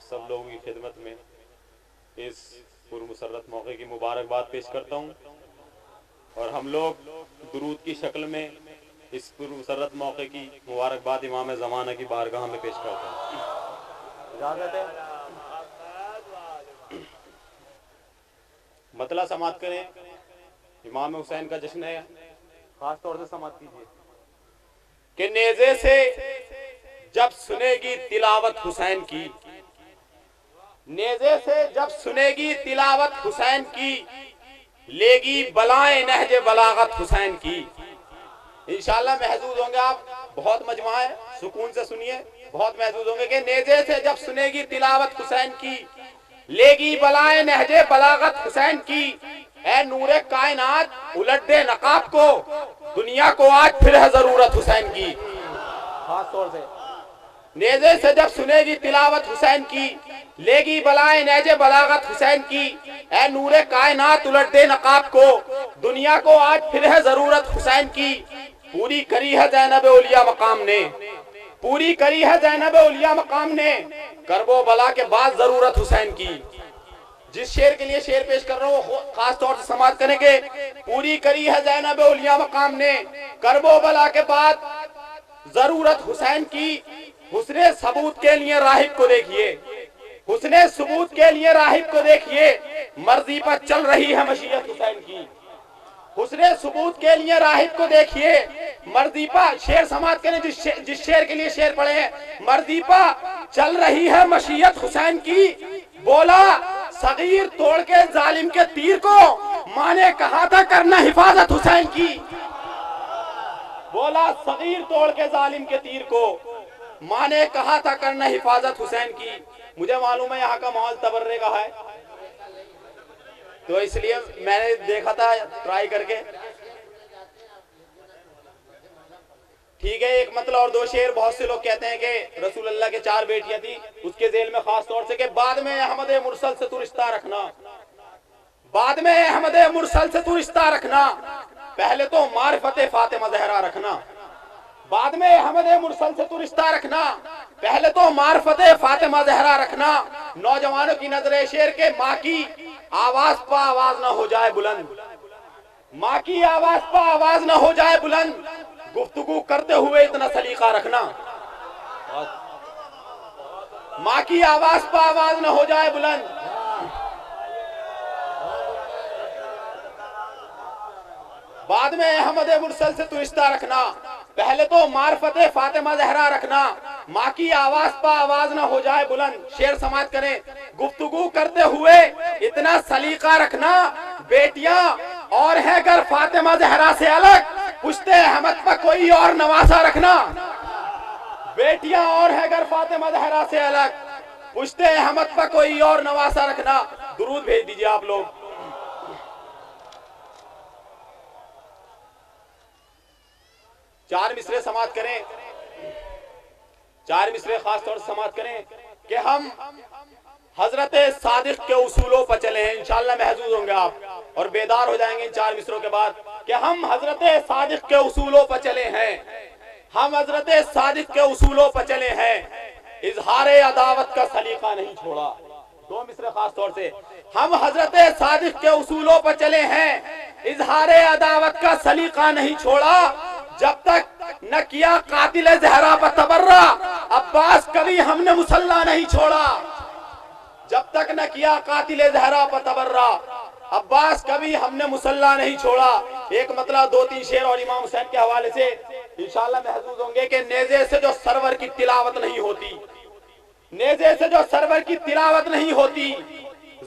सब लोगों की खिदमत में इस पुरमुसर्रत मौके की मुबारकबाद पेश करता हूँ और हम लोग दुरूद की शक्ल में इस पुरमुसर्रत मौके की मुबारकबाद इमाम ज़माना की बारगाह में पेश करता हूँ। इजाज़त है। मतला समात करें। इमाम हुसैन का जश्न है, खास तौर से समात कीजिए कि नेज़े से जब सुनेगी तिलावत हुसैन की, नेज़े से जब सुनेगी तिलावत हुसैन की, लेगी बलाएं नहजे बलागत हुसैन की। इंशाअल्लाह महसूस होंगे आप, बहुत मजमा है, सुकून से सुनिए, बहुत महसूस होंगे कि नेज़े से जब सुनेगी तिलावत हुसैन की, लेगी बलाएं नहजे बलागत हुसैन की। ऐ नूरे कायनात उलट दे नकाब को, दुनिया को आज फिर है जरूरत हुसैन की। खास तौर से नेज़े से जब सुनेगी तिलावत हुसैन की, लेगी बलाएं नहजे बलागत हुसैन की। ऐ नूरे कायनात उलट दे नकाब को, दुनिया को आज फिर है जरूरत हुसैन की। पूरी करी है ज़ैनब औलिया मकाम ने, पूरी करी है ज़ैनब औलिया मकाम ने, करबो बला के बाद जरूरत हुसैन की। जिस शेर के लिए शेर पेश कर रहा हूँ खास तौर से समाज करने के, पूरी करी है ज़ैनब औलिया मकाम ने, करबो बला के बाद जरूरत हुसैन की। हुस्ने सबूत के लिए राहिब को देखिए, हुस्ने सबूत के लिए राहिब को देखिए, मर्जी पर चल रही है मशीयत हुसैन की। हुस्ने सबूत के लिए राहिब को देखिए, मर्जी पर शेर समाज करें। जिस शेर के लिए शेर पढ़े हैं, मर्जी पर चल रही है मशीयत हुसैन की। बोला सगीर तोड़ के जालिम के तीर को, माँ ने कहा था करना हिफाजत हुसैन की। बोला सगीर तोड़ के जालिम के तीर को, माँ ने कहा था करना हिफाजत हुसैन की। मुझे मालूम है यहाँ का माहौल तबर्रे का है, तो इसलिए मैंने देखा था ट्राई करके। ठीक है, एक मतलब और दो शेर। बहुत से लोग कहते हैं कि रसूल अल्लाह के 4 बेटियां थी, उसके जेल में खास तौर से कि बाद में अहमद मुरसल से तू रिश्ता रखना, बाद में अहमद मुरसल से तू रिश्ता रखना, पहले तो मारिफत फातिमा ज़हरा रखना। बाद में अहमद मुरसल से तू रिश्ता रखना, पहले तो मारिफत फातिमा ज़हरा रखना। नौजवानों की नजरे शेर के, माँ की आवाज पर आवाज ना हो जाए बुलंद, माँ की आवाज पर आवाज ना हो जाए बुलंद, गुफ्तगू करते हुए इतना सलीका रखना। माँ की आवाज पर आवाज ना हो जाए बुलंद, बाद में अहमद मुरसल से तू रिश्ता रखना, पहले तो मारिफत फातिमा ज़हरा रखना। माँ की आवाज पर आवाज ना हो जाए बुलंद। शेर समाज करें, गुफ्तगू करते हुए इतना सलीका रखना। बेटियां और है घर फातिमा ज़हरा से अलग, पुश्ते अहमद पर कोई और नवासा रखना। बेटियां और है घर फातिमा ज़हरा से अलग, पुश्ते अहमद पर कोई और नवासा रखना। दुरूद भेज दीजिए आप लोग। 4 मिसरे समाज करें, 4 मिसरे खास तौर से समाज करें कि हम हजरत सादिक के उसूलों पर चले हैं। इंशाअल्लाह महसूस होंगे आप और बेदार हो जाएंगे इन 4 मिसरों के बाद कि हम हजरत सादिक के उसूलों पर चले हैं, हम हजरत सादिक के उसूलों पर चले हैं, इजहारे अदावत का सलीका नहीं छोड़ा। 2 मिसरे खास तौर से, हम हजरत सादिक के उसूलों पर चले हैं, इजहारे अदावत का सलीका नहीं छोड़ा। जब तक न किया कातिल ज़हरा पर तबर्रा, अब्बास कभी हमने मुसल्ला नहीं छोड़ा। जब तक न किया कातिल ज़हरा पर तबर्रा, अब्बास कभी हमने मुसल्ला नहीं छोड़ा। एक मतलब 2-3 शेर और इमाम हुसैन के हवाले से इंशाअल्लाह महसूस होंगे कि नेज़े से जो सरवर की तिलावत नहीं होती, नेज़े से जो सरवर की तिलावत नहीं होती,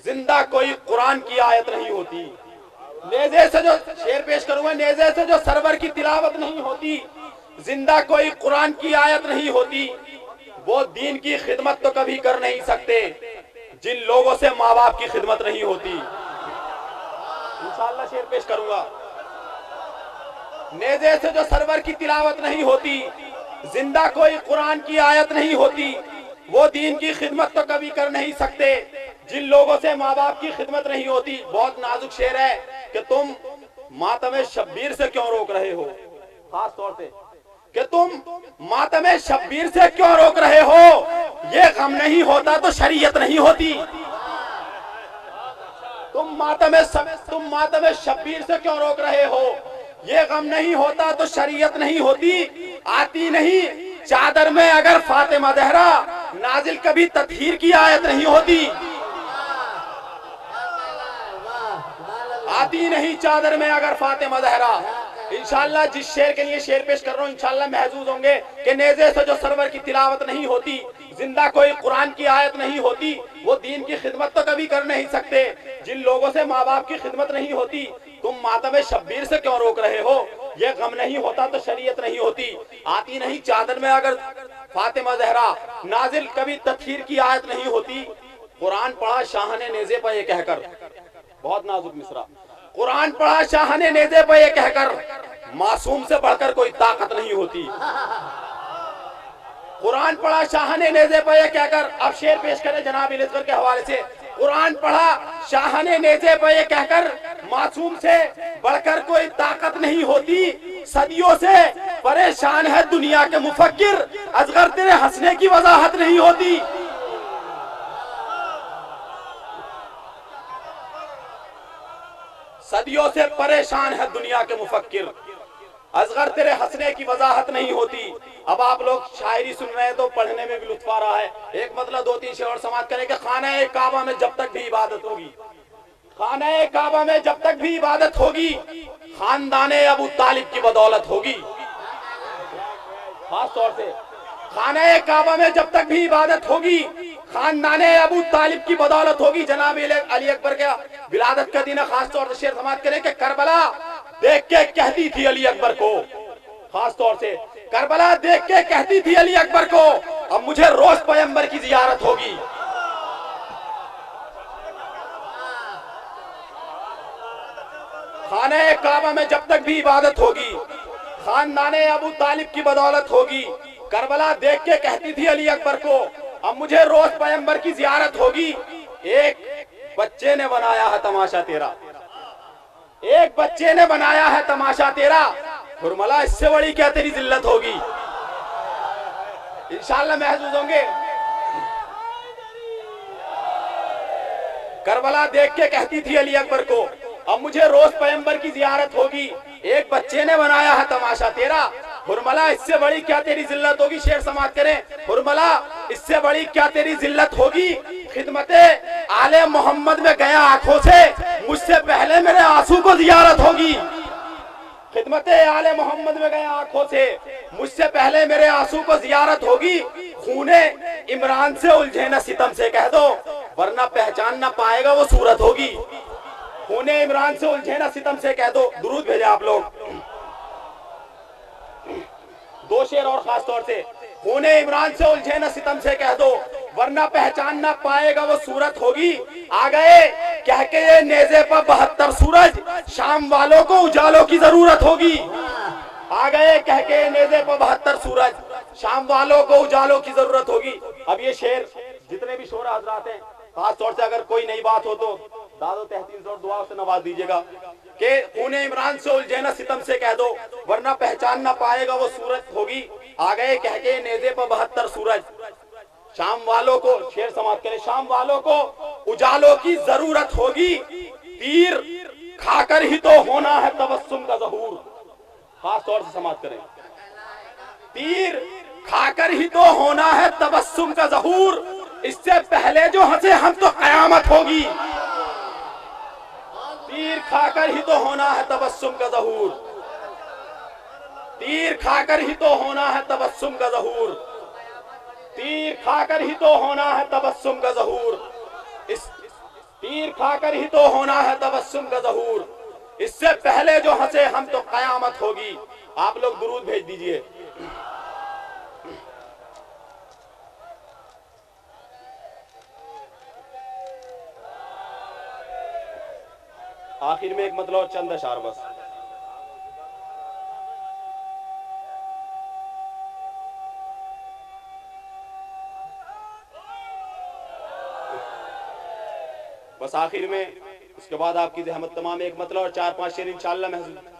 जिंदा कोई कुरान की आयत नहीं होती। नेज़े से जो शेर पेश करूंगा, नेज़े से जो सरवर की तिलावत नहीं होती, जिंदा कोई कुरान की आयत नहीं होती। वो दीन की खिदमत तो कभी कर नहीं सकते जिन लोगों से माँ बाप की खिदमत नहीं होती। इंशाअल्लाह शेर पेश करूंगा। नेज़े से जो सरवर की तिलावत नहीं होती, जिंदा कोई कुरान की आयत नहीं होती। वो दीन की खिदमत तो कभी कर नहीं सकते जिन लोगों से माँ बाप की खिदमत नहीं होती। बहुत नाजुक शेर है कि तुम मातम शब्बीर से क्यों रोक रहे हो, खास तौर से कि तुम मातमे शब्बीर से क्यों रोक रहे हो? ये गम नहीं होता तो शरीयत नहीं होती। तुम मातमे शब्बीर से क्यों रोक रहे हो? ये गम नहीं होता तो शरीयत नहीं होती। आती नहीं चादर में अगर फातिमा ज़हरा, नाजिल कभी तत्हीर की आयत नहीं होती। आती नहीं चादर में अगर फातिमा ज़हरा। इंशाअल्लाह जिस शेर के लिए शेर पेश कर रहा हूँ इंशाअल्लाह महजूज होंगे कि नेज़े से जो सरवर की तिलावत नहीं होती, जिंदा कोई कुरान की आयत नहीं होती, वो दीन की खिदमत तो कभी कर नहीं सकते। जिन लोगों से माँ बाप की खिदमत नहीं होती, तुम मातमे शब्बीर से क्यों रोक रहे हो? ये गम नहीं होता तो शरीयत नहीं होती। आती नहीं चादर में अगर फातिमा ज़हरा, नाजिल कभी तत्हीर की आयत नहीं होती। कुरान पढ़ा शाह ने नेज़े पर ये कहकर, बहुत नाजुक मिसरा। कुरान पढ़ा शाह ने नेज़े पर ये कहकर, मासूम से बढ़कर कोई ताकत नहीं होती। कुरान पढ़ा शाह ने नेज़े पर ये कहकर, अब शेर पेश करें जनाब इलिस्बर के हवाले से। कुरान पढ़ा शाह ने नेज़े पर ये कहकर, मासूम से बढ़कर कोई ताकत नहीं होती। सदियों से परेशान है दुनिया के मुफक्किर, असगर तेरे हंसने की वजाहत नहीं होती। सदियों से परेशान है दुनिया के मुफक्किर, असगर तेरे हंसने की वजाहत नहीं होती। अब आप लोग शायरी सुन रहे हैं तो पढ़ने में भी लुत्फ आ रहा है। एक मतलब दो तीन शेर और समाप्त करें कि खाना काबा में जब तक भी इबादत होगी, खाना काबा में जब तक भी इबादत होगी, खानदाने अबू तालिब की बदौलत होगी। खास तौर से खाना काबा में जब तक भी इबादत होगी, खानदाने अबू तालिब की बदौलत होगी। जनाब अली अकबर का विलादत का दिन, खास तौर से शेर समाप्त करें कि करबला देख के कहती थी अली अकबर को, खास तौर से करबला देख के कहती थी अली अकबर को, अब मुझे रोज पैगंबर की जियारत होगी। खाने काबा में जब तक भी इबादत होगी, खानदाने अबू तालिब की बदौलत होगी। करबला देख के कहती थी अली अकबर को, अब मुझे रोज पैगंबर की जियारत होगी। एक बच्चे ने बनाया है तमाशा तेरा, एक बच्चे ने बनाया है तमाशा तेरा, फुरमला इससे बड़ी क्या तेरी जिल्लत होगी। इंशाअल्लाह महसूस होंगे। करबला देख के कहती थी अली अकबर को, अब मुझे रोज पैगंबर की जियारत होगी। एक बच्चे ने बनाया है तमाशा तेरा, फुरमला इससे बड़ी क्या तेरी जिल्लत होगी। शेर समाप्त करें, फुरमला इससे बड़ी क्या तेरी जिल्लत होगी। खिदमते आले मोहम्मद में गया आंखों से, मुझसे पहले मेरे आंसू को जियारत होगी। खिदमते आले मोहम्मद में गया आंखों से, मुझसे पहले मेरे आंसू को जियारत होगी। खूने इमरान से उलझे न सितम से कह दो, वरना पहचान न पाएगा वो सूरत होगी। खूने इमरान से उलझे न सितम से कह दो। दुरूद भेजे आप लोग। दो शेर और खास तौर से, खूने इमरान से उलझे न सितम से कह दो, वरना पहचान ना पाएगा वो सूरत होगी। आ गए कह के ये नेज़े पर 72 सूरज, शाम वालों को उजालों की जरूरत होगी। आ गए कह के नेज़े पर 72 सूरज, शाम वालों को उजालों की जरूरत होगी। अब ये शेर जितने भी शोरा हजरात हैं, खास तौर से अगर कोई नई बात हो तो दादो तहसीन और दुआ से नवाज दीजिएगा कि खूने इमरान से उलझे न सितम से कह दो, वरना पहचान ना पाएगा वो सूरत होगी। आ गए कह के नेज़े पर 72 सूरज, शाम वालों को, शेर समाप्त करें, शाम वालों को उजालों की जरूरत होगी। तीर खाकर ही तो होना है तबस्सुम का ज़हूर। खास तौर से समाप्त करें, तीर खाकर ही तो होना है तबस्सुम का ज़हूर। इससे पहले जो हंसे हम तो कयामत होगी। तीर खाकर ही तो होना है तबस्सुम का ज़हूर। तीर खाकर ही तो होना है तबस्सुम का ज़हूर। तीर खाकर ही तो होना है तबस्सुम का ज़हूर। इस तीर खाकर ही तो होना है तबस्सुम का ज़हूर। इससे पहले जो हंसे हम तो कयामत होगी। आप लोग दुरूद भेज दीजिए। आखिर में एक मतलब और चंद अशार बस। बस आखिर में, उसके बाद आपकी जहमत तमाम, एक मतलब और 4-5 शेर इंशाअल्लाह महसूस।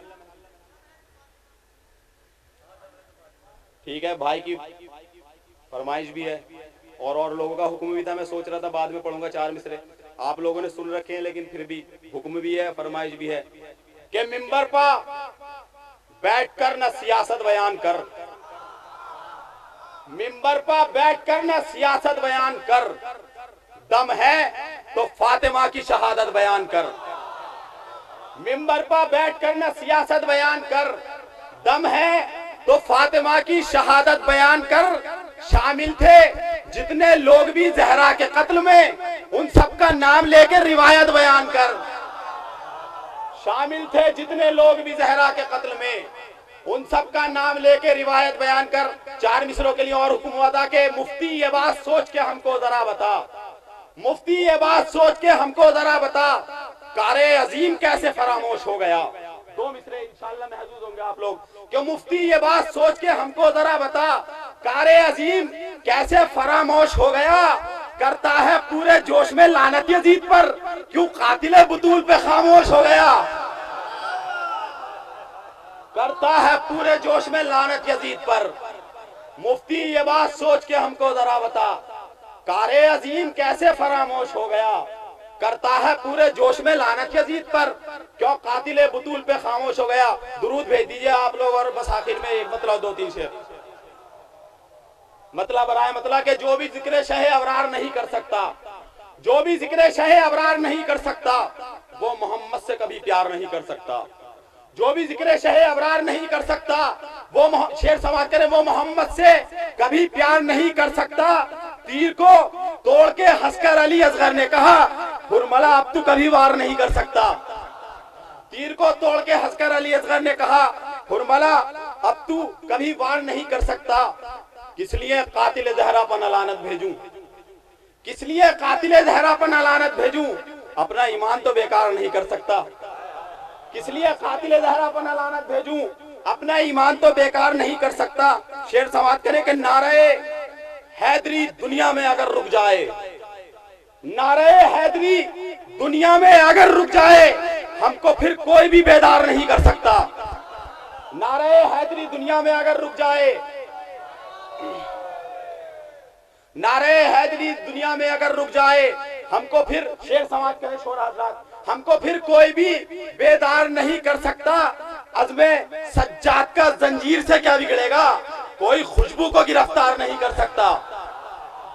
ठीक है, भाई की फरमाइश भी है और लोगों का हुक्म भी था। मैं सोच रहा था बाद में पढ़ूंगा 4 मिसरे, आप लोगों ने सुन रखे हैं, लेकिन फिर भी हुक्म भी है, फरमाइश भी है कि मिंबर पर बैठकर न सियासत बयान कर, मिंबर पर बैठकर न सियासत बयान कर, दम है तो फातिमा की शहादत बयान कर। मिंबर पर बैठकर न सियासत बयान कर, दम है तो फातिमा की शहादत बयान कर। शामिल थे जितने लोग भी जहरा के कत्ल में, उन सबका नाम लेकर रिवायत बयान कर। शामिल थे जितने लोग भी जहरा के कत्ल में, उन सबका नाम लेके रिवायत बयान कर। 4 मिसरों के लिए और हुक्म हुआ था कि मुफ्ती ये बात सोच के हमको जरा बता, मुफ्ती ये बात सोच के हमको जरा बता, कारे अजीम कैसे फरामोश हो गया। 2 मिसरे इंशाअल्लाह महसूस होंगे आप लोग कि मुफ्ती ये बात सोच के हमको जरा बता, कारे अजीम कैसे फरामोश हो गया। करता है पूरे जोश में लानत यजीद पर, क्यों कातिले बुतूल पे खामोश हो गया। करता है पूरे जोश में लानत यजीद पर, मुफ्ती ये बात सोच के हमको जरा बता, कारे अजीम कैसे फरामोश हो गया। करता है पूरे जोश में लानत यजीद पर, क्यों कातिले बुतूल पे खामोश हो गया। दुरूद भेज दीजिए आप लोग। और बस आखिर में एक मतलब 2-3 शेर मतलब बराए मतलब के जो भी जिक्र शहे अबरार नहीं कर सकता, जो भी जिक्र शहे अबरार नहीं कर सकता, वो मोहम्मद से कभी प्यार नहीं कर सकता। जो भी जिक्र शहे अबरार नहीं कर सकता, वो शेर समाज करे, वो मोहम्मद से कभी प्यार नहीं कर सकता। तीर को तोड़ के हंसकर अली असगर ने कहा, हुरमला अब तू कभी वार नहीं कर सकता। तीर को तोड़ के हंसकर अली असगर ने कहा, हुरमला अब तू कभी वार नहीं कर सकता। किस लिए कातिल ज़हरा पर लानत भेजूं, किस लिए कातिल ज़हरा पर लानत भेजूं, अपना ईमान तो बेकार नहीं कर सकता। किस लिए कातिल ज़हरा पर लानत भेजूं, अपना ईमान तो बेकार नहीं कर सकता। शेर समाप्त करे कि नारे हैदरी दुनिया में अगर रुक जाए, नारे हैदरी दुनिया में अगर रुक जाए, हमको फिर कोई भी बेदार नहीं कर सकता। नारे हैदरी दुनिया में अगर रुक जाए, नारे हैदरी दुनिया में अगर रुक जाए, हमको फिर शेर समाज करे शोर हजरात, हमको फिर कोई भी बेदार नहीं कर सकता। अज़्मे सज्जाद का जंजीर से क्या बिगड़ेगा, कोई खुशबू को गिरफ्तार नहीं कर सकता।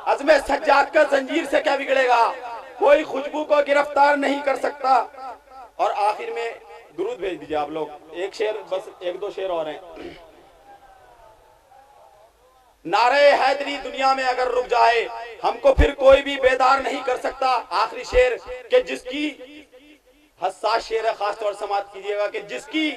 अज़्मे सज्जाद का जंजीर से क्या बिगड़ेगा, कोई खुशबू को गिरफ्तार नहीं कर सकता। और आखिर में दुरूद भेज दीजिए आप लोग। एक शेर बस, 1-2 शेर और हैं। नारे हैदरी दुनिया में अगर रुक जाए, हमको फिर कोई भी बेदार नहीं कर सकता। आखिरी शेर कि जिसकी हसास शेर है, खास तौर से समाप्त कीजिएगा कि जिसकी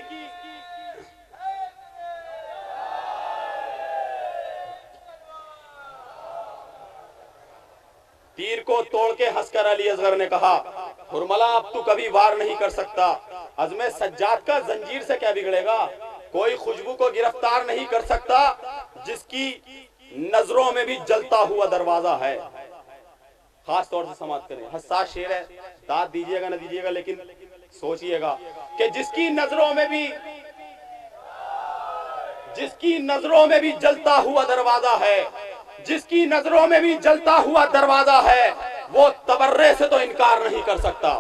तीर को तोड़ के हंसकर अली असगर ने कहा, हुरमला अब तू कभी वार नहीं कर सकता। अज़्मे सज्जाद का जंजीर से क्या बिगड़ेगा, कोई खुशबू को गिरफ्तार नहीं कर सकता। जिसकी नजरों में भी जलता हुआ दरवाजा है। खास तौर से समाप्त करें, हसास शेर है, दाद दीजिएगा ना दीजिएगा, लेकिन सोचिएगा कि जिसकी नजरों में भी जलता हुआ दरवाजा है, जिसकी नजरों में भी जलता हुआ दरवाजा है, वो तबर्रे से तो इनकार नहीं कर सकता।